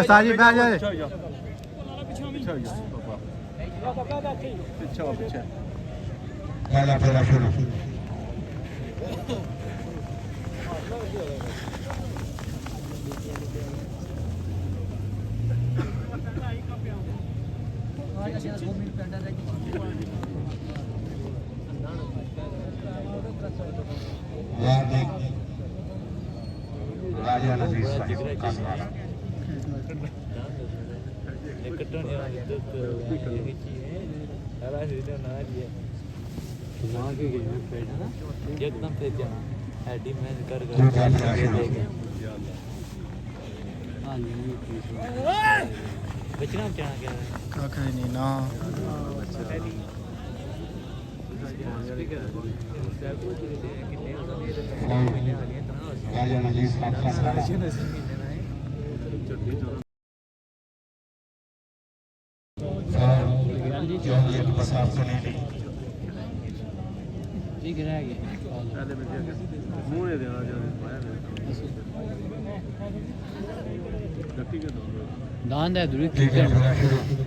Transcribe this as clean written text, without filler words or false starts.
साजी पे जाए पहला फेरा शुरू राजा नजीर साहब कासवाड़ा एकदम तेज जाना हैडी मैच कर बचना जाना क्या काका नहीं ना राजा नजीर साहब कासवाड़ा जो ये बसार सुने नहीं ठीक रह गया मुंह ने देना जो दान दे दूरी ठीक है फेरा शुरू